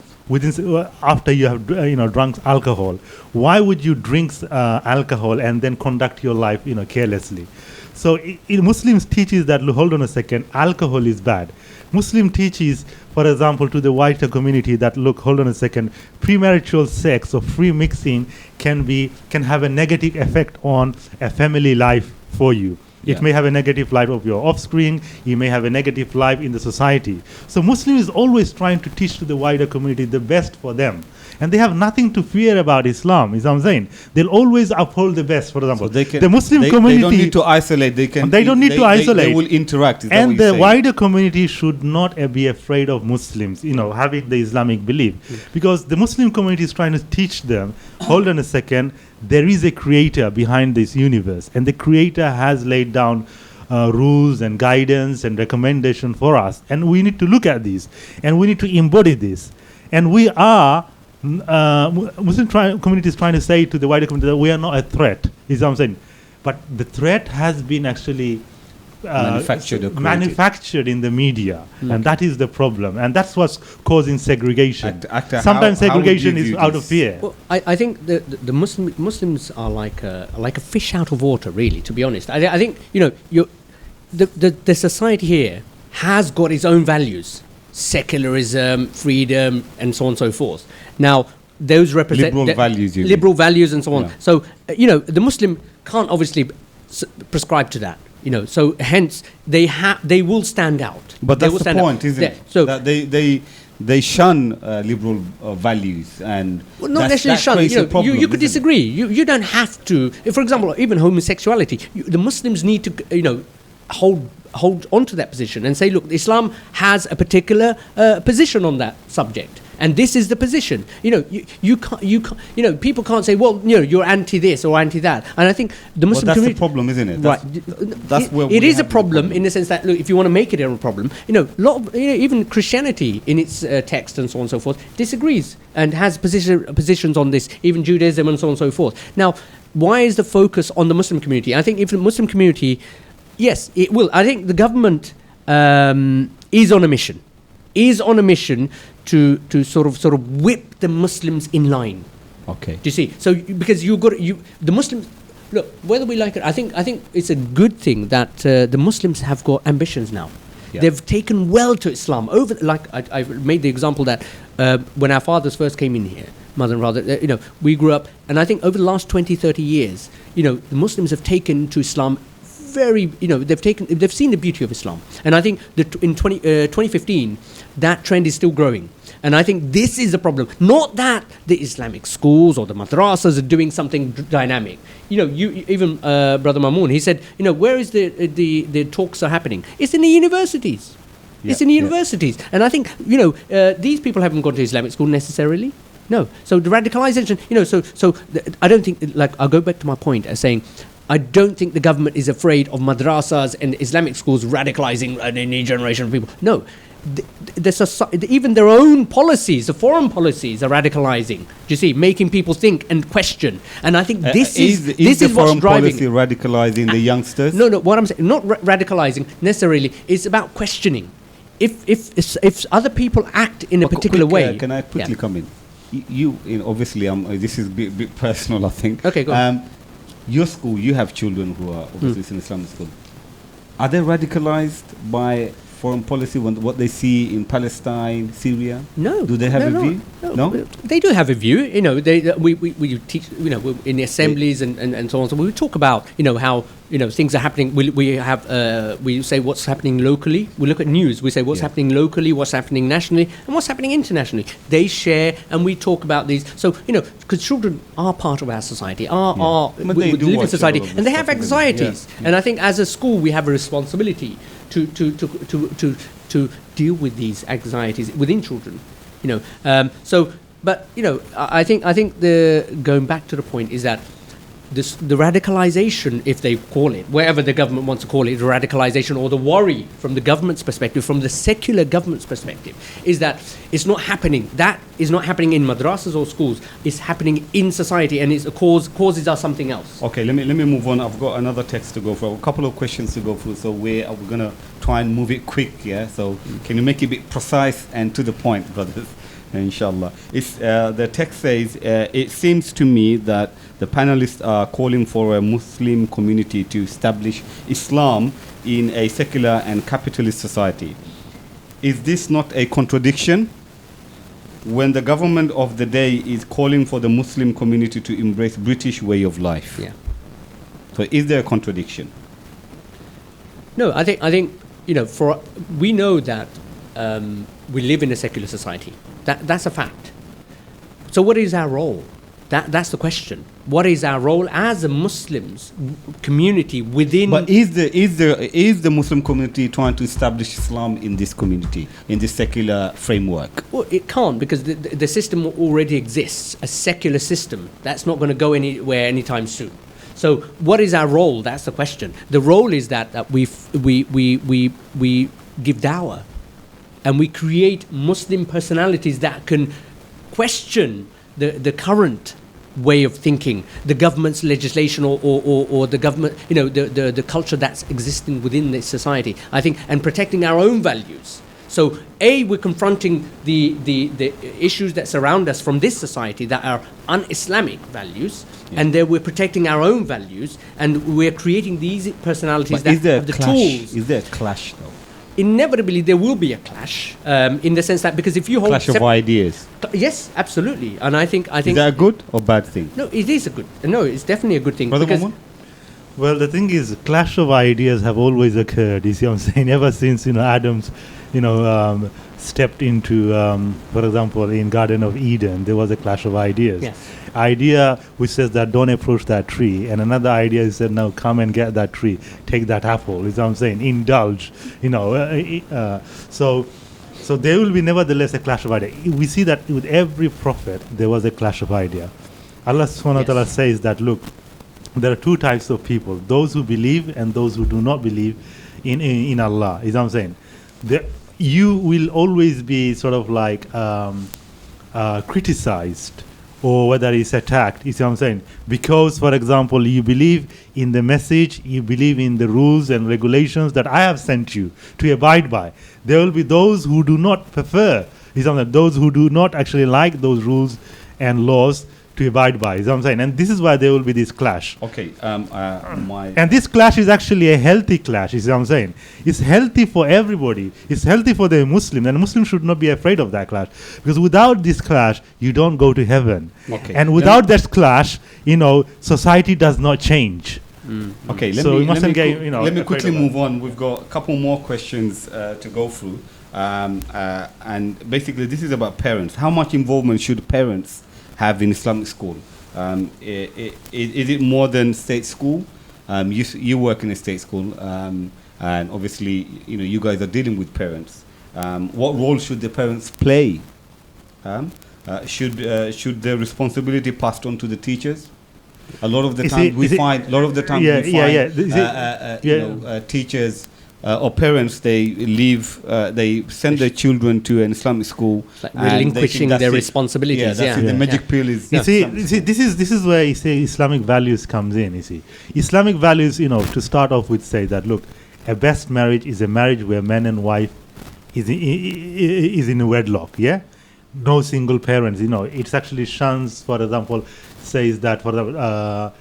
after you have drunk alcohol, why would you drink alcohol and then conduct your life carelessly? So Muslims teaches that, hold on a second, alcohol is bad. Muslim teaches, for example, to the wider community that, hold on a second, premarital sex or free mixing can have a negative effect on a family life for you. It may have a negative life of your offspring. You may have a negative life in the society. So Muslim is always trying to teach to the wider community the best for them. And they have nothing to fear about Islam, is what I'm saying. They'll always uphold the best, for example. So the Muslim community... They don't need to isolate. They don't need to isolate. They will interact. And the wider community should not be afraid of Muslims, having the Islamic belief. Because the Muslim community is trying to teach them, hold on a second, there is a creator behind this universe, and the creator has laid down rules and guidance and recommendation for us, and we need to look at this, and we need to embody this. And we are, Muslim community is trying to say to the wider community that we are not a threat, is what I'm saying. But the threat has been actually manufactured in the media, and that is the problem, and that's what's causing segregation. Sometimes segregation is out of fear. Well, I think the Muslims are like a fish out of water, really. To be honest, I think the society here has got its own values: secularism, freedom, and so on and so forth. Now, those represent liberal values and so on. Yeah. So the Muslim can't obviously prescribe to that. So hence they will stand out. But that's the point, isn't it? So that they shun liberal values, and not necessarily shun. You could disagree. You don't have to. For example, even homosexuality, the Muslims need to hold on to that position and say, look, Islam has a particular position on that subject. And this is the position. You can't. People can't say, well, you're anti this or anti that. And I think the Muslim community. That's the problem, isn't it? That's where it is a problem in the sense that, look, if you want to make it a problem, even Christianity in its text and so on and so forth disagrees and has positions on this. Even Judaism and so on and so forth. Now, why is the focus on the Muslim community? I think if the Muslim community, yes, it will. I think the government is on a mission. To sort of whip the Muslims in line. Okay. Do you see? So because the Muslims, look, whether we like it, I think it's a good thing that the Muslims have got ambitions now. Yeah. They've taken well to Islam. I made the example that when our fathers first came in here, mother and father, we grew up, and I think over the last 20, 30 years, the Muslims have taken to Islam very, they've seen the beauty of Islam. And I think that in 2015, that trend is still growing. And I think this is the problem. Not that the Islamic schools or the madrasas are doing something dynamic. Even Brother Mamoon, he said, where is the talks are happening? It's in the universities. It's in the universities. And I think, these people haven't gone to Islamic school necessarily. No. So the radicalization, I don't think, I'll go back to my point as saying, I don't think the government is afraid of madrasas and Islamic schools radicalizing a new generation of people. No. Even their own policies, the foreign policies, are radicalizing. Do you see, making people think and question? And I think this is what's driving. Policy radicalizing the youngsters? No. What I'm saying, not radicalizing necessarily. It's about questioning. If other people act in a particular way. Can I quickly come in? Obviously, this is a bit personal, I think. Okay, go on. Your school, you have children who are obviously in Islamic school. Are they radicalized by foreign policy, what they see in Palestine, Syria? No. Do they have a view? No. They do have a view. We teach, in the assemblies and so on. So we talk about, how, things are happening. We say what's happening locally. We look at news. We say what's happening locally, what's happening nationally, and what's happening internationally. They share, and we talk about these. So, because children are part of our society, we live in society, and they have anxieties. Yeah. And I think as a school, we have a responsibility to deal with these anxieties within children, I think the going back to the point is that the radicalization, if they call it, wherever the government wants to call it, the radicalization or the worry from the government's perspective, from the secular government's perspective, is that it's not happening. That is not happening in madrasas or schools. It's happening in society, and it's causes are something else. Okay, let me move on. I've got another text to go through, a couple of questions to go through. So we're going to try and move it quick, yeah? So can you make it a bit precise and to the point, brothers? Inshallah. The text says, it seems to me that the panelists are calling for a Muslim community to establish Islam in a secular and capitalist society. Is this not a contradiction when the government of the day is calling for the Muslim community to embrace British way of life? Yeah. So is there a contradiction? No, I think we know that we live in a secular society. That's a fact. So what is our role? That's the question. What is our role as a Muslims community within? But is the Muslim community trying to establish Islam in this community, in this secular framework? Well, it can't, because the system already exists, a secular system. That's not going to go anywhere anytime soon. So what is our role? That's the question. The role is that we give dawah, and we create Muslim personalities that can question the current way of thinking, the government's legislation or the government, the culture that's existing within this society, I think, and protecting our own values. So we're confronting the issues that surround us from this society that are un-Islamic values, and then we're protecting our own values, and we're creating these personalities that have the tools. Is there a clash though? Inevitably there will be a clash, in the sense that, because if you hold clash of ideas. Yes, absolutely. And I think is that a good or bad thing? No, it is it's definitely a good thing. Brother Mohammed? Well, the thing is, clash of ideas have always occurred. You see what I'm saying? Ever since Adam's stepped into, for example, in Garden of Eden, there was a clash of ideas. Yes. Idea which says that don't approach that tree, and another idea is said, now come and get that tree, take that apple. Is what I'm saying? Indulge. So there will be nevertheless a clash of idea. We see that with every prophet there was a clash of idea. Allah subhanahu wa ta'ala says that, look, there are two types of people: those who believe and those who do not believe in Allah. Is what I'm saying? You will always be sort of like criticized, or whether it's attacked, you see what I'm saying? Because, for example, you believe in the message, you believe in the rules and regulations that I have sent you to abide by. There will be those who do not prefer, you see what I'm saying? Those who do not actually like those rules and laws to abide by, is what I'm saying? And this is why there will be this clash. Okay, and this clash is actually a healthy clash, is what I'm saying? It's healthy for everybody. It's healthy for the Muslim, and Muslims should not be afraid of that clash, because without this clash, you don't go to heaven. Okay. And without that clash, society does not change. Okay, let So me, we mustn't let me, get, you know, let me afraid quickly of that. move on. We've got a couple more questions to go through. And basically, this is about parents. How much involvement should parents have in Islamic school? Is it more than state school? You work in a state school, and obviously, you guys are dealing with parents. What role should the parents play? Should the responsibility passed on to the teachers? A lot of the time we find teachers or parents, they send their children to an Islamic school, like relinquishing their responsibilities. Yeah, that's it. The magic pill is. You see, this is where you say Islamic values comes in. You see, Islamic values, to start off with, say that look, a best marriage is a marriage where man and wife is in a wedlock. Yeah, no single parents. It's actually shuns, for example, says that for the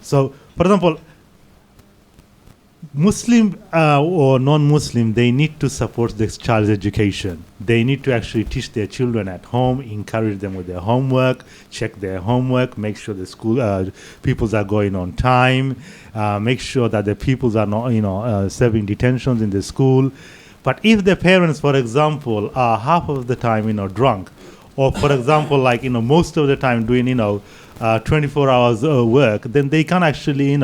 so for example, Muslim or non-Muslim, they need to support this child's education. They need to actually teach their children at home, encourage them with their homework, check their homework, make sure the school peoples are going on time, make sure that the peoples are not, serving detentions in the school. But if the parents, for example, are half of the time, drunk, or for example, like, most of the time doing, 24 hours work, then they can't actually,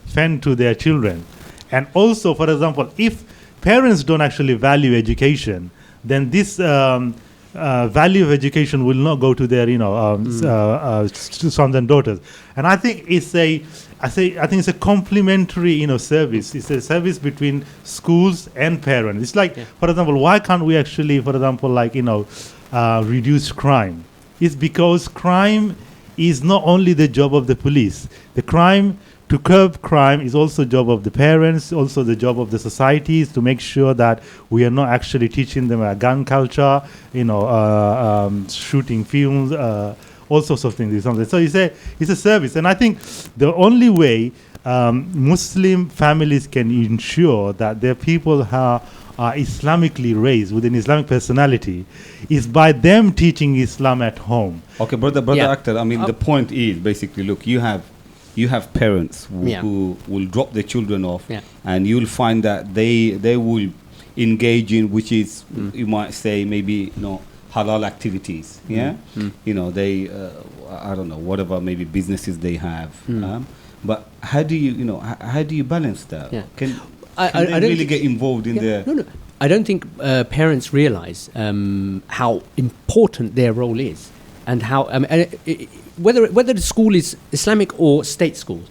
fend to their children. And also, for example, if parents don't actually value education, then this value of education will not go to their, sons and daughters. And I think it's a complementary, service. It's a service between schools and parents. It's like, for example, why can't we actually, for example, like, reduce crime? It's because crime is not only the job of the police. To curb crime is also the job of the parents, also the job of the societies, to make sure that we are not actually teaching them a gun culture, shooting films, all sorts of things. So it's a service. And I think the only way Muslim families can ensure that their people are Islamically raised with an Islamic personality is by them teaching Islam at home. Okay, brother Akhtar, I mean, the point is basically, look, you have parents who will drop their children off, and you'll find that they will engage in, which is, you might say, maybe, halal activities. They, I don't know, whatever maybe businesses they have. But how do you balance that? Yeah. Can they really get involved in their... No. I don't think parents realize how important their role is, and how whether the school is Islamic or state schools,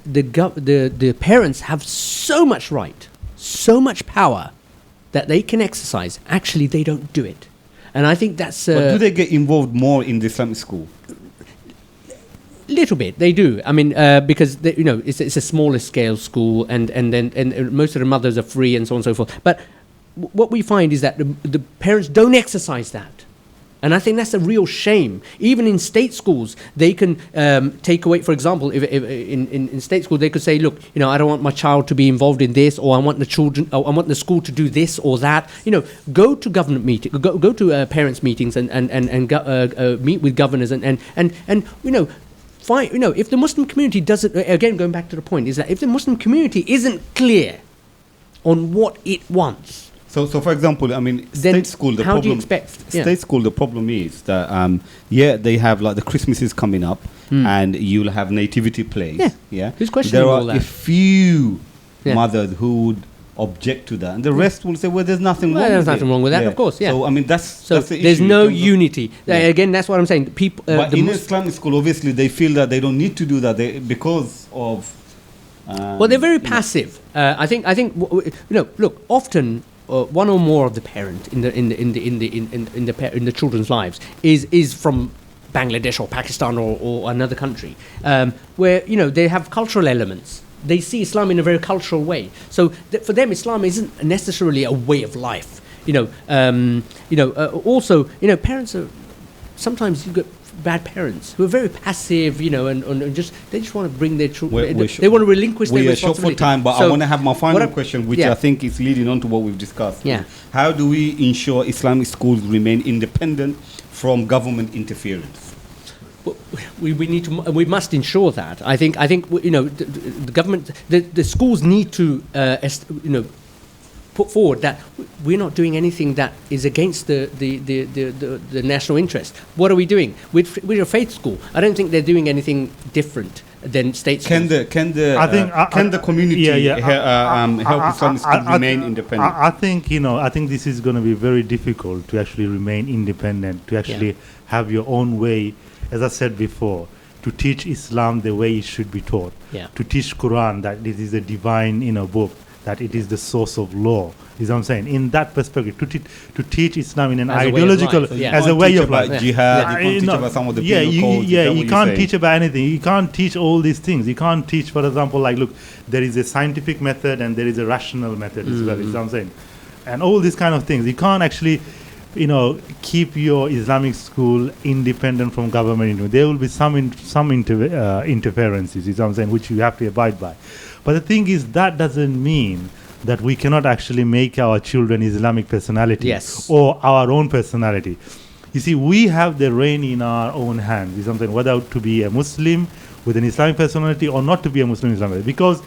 the parents have so much right, so much power that they can exercise. Actually, they don't do it, and I think that's. But do they get involved more in the Islamic school? Little bit, they do. I mean, because it's a smaller scale school, and most of the mothers are free and so on and so forth. But what we find is that the parents don't exercise that. And I think that's a real shame. Even in state schools, they can take away, for example, if in state school, they could say, look, I don't want my child to be involved in this, or I want the school to do this or that. Go to government meetings, go to parents' meetings and meet with governors and fine, if the Muslim community doesn't, again, going back to the point, is that if the Muslim community isn't clear on what it wants, So for example, I mean, state school, the how problem... do you expect? State school, the problem is that, they have, like, the Christmases coming up, and you'll have nativity plays. Yeah. Who's questioning all that? There are a few mothers who would object to that, and the rest will say, well, there's nothing wrong with it. There's nothing wrong with that, of course, So, I mean, that's the issue. There's no unity. Again, that's what I'm saying. People, but in Islamic school, obviously, they feel that they don't need to do that because of... well, they're very passive. I think look, often... one or more of the parent in the children's lives is from Bangladesh or Pakistan or another country, where they have cultural elements. They see Islam in a very cultural way. So for them, Islam isn't necessarily a way of life. Also, parents are sometimes you get bad parents who are very passive, and they just want to bring their children. They want to relinquish their responsibility. We are short for time, but I want to have my final question, which I think is leading on to what we've discussed. Yeah. How do we ensure Islamic schools remain independent from government interference? we need to, we must ensure that. I think the government, the schools need to put forward that we're not doing anything that is against the national interest. What are we doing? We're a faith school. I don't think they're doing anything different than state schools. Can the community help Islamic schools remain independent? I think this is going to be very difficult to actually remain independent, to actually have your own way, as I said before, to teach Islam the way it should be taught, to teach Quran that it is a divine book, that it is the source of law. Is what I'm saying. In that perspective, to teach Islam in an ideological, as a way of life. Jihad, you can't teach about some of the penal codes. You can't teach about anything. You can't teach all these things. You can't teach, for example, like, look, there is a scientific method and there is a rational method as well. Is what I'm saying. And all these kind of things. You can't actually, keep your Islamic school independent from government. There will be some interferences, is what I'm saying, which you have to abide by. But the thing is, that doesn't mean that we cannot actually make our children Islamic personality or our own personality. You see, we have the reign in our own hands, is something, whether to be a Muslim with an Islamic personality or not to be a Muslim Islamic, because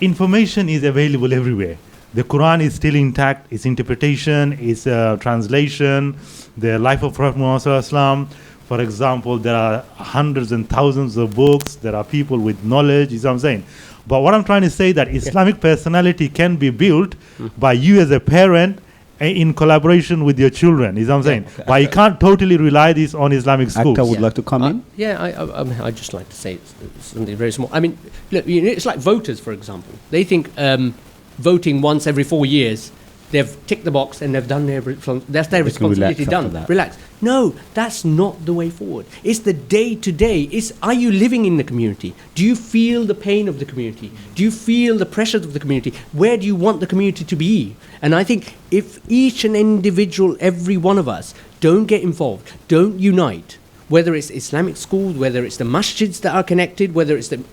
information is available everywhere. The Quran is still intact, its interpretation, its translation, the life of Prophet Muhammad. For example, there are hundreds and thousands of books, there are people with knowledge, is what I'm saying. But what I'm trying to say that Islamic personality can be built by you as a parent in collaboration with your children, is what I'm saying. Okay. But you can't totally rely this on Islamic schools. Akhtar would like to come in? I'd just like to say something very small. I mean, look, it's like voters, for example. They think voting once every 4 years, they've ticked the box and they've done that's their responsibility done. Relax. No, that's not the way forward. It's the day to day. Are you living in the community? Do you feel the pain of the community? Do you feel the pressures of the community? Where do you want the community to be? And I think if each and individual, every one of us, don't get involved, don't unite, whether it's Islamic schools, whether it's the masjids that are connected, whether it's and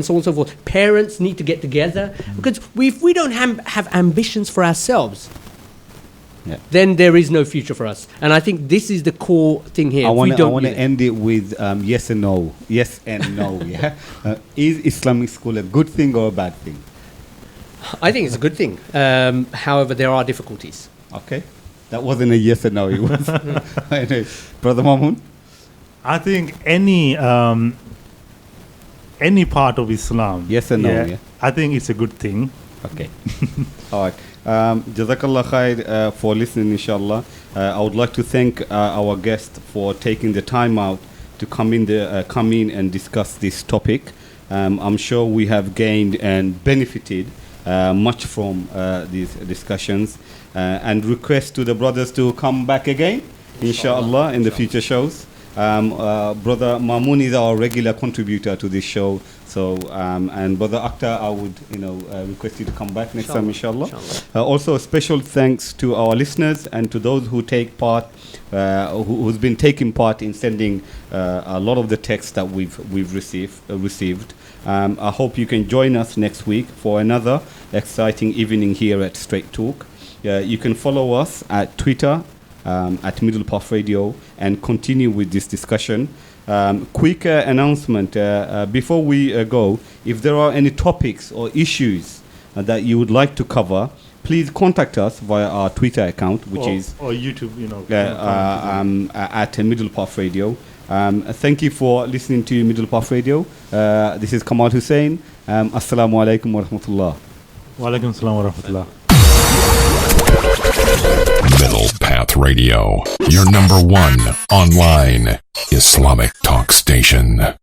so on and so forth. Parents need to get together, because if we don't have ambitions for ourselves, then there is no future for us. And I think this is the core thing here. I want to end it with yes and no. Yes and no. Is Islamic school a good thing or a bad thing? I think it's a good thing. However, there are difficulties. Okay, that wasn't a yes and no. It was. Brother Mamoon? I think any part of Islam, yes and no, I think it's a good thing. Okay. All right. Jazakallah khair for listening, inshallah. I would like to thank our guest for taking the time out to come in and discuss this topic. I'm sure we have gained and benefited much from these discussions, and request to the brothers to come back again, inshallah, in the future shows. Brother Mamoon is our regular contributor to this show, so and Brother Akhtar, I would request you to come back next time, inshallah. Also, a special thanks to our listeners and to those who take part, who's been taking part in sending a lot of the texts that we've received. I hope you can join us next week for another exciting evening here at Straight Talk. You can follow us at Twitter at Middle Path Radio and continue with this discussion. Quick announcement before we go: if there are any topics or issues that you would like to cover, please contact us via our Twitter account, which is or YouTube, at Middle Path Radio. Thank you for listening to Middle Path Radio. This is Kamal Hussein. Assalamu alaikum wa rahmatullah. Wa alaikum assalam wa rahmatullah. Middle Path Radio, your #1 online Islamic talk station.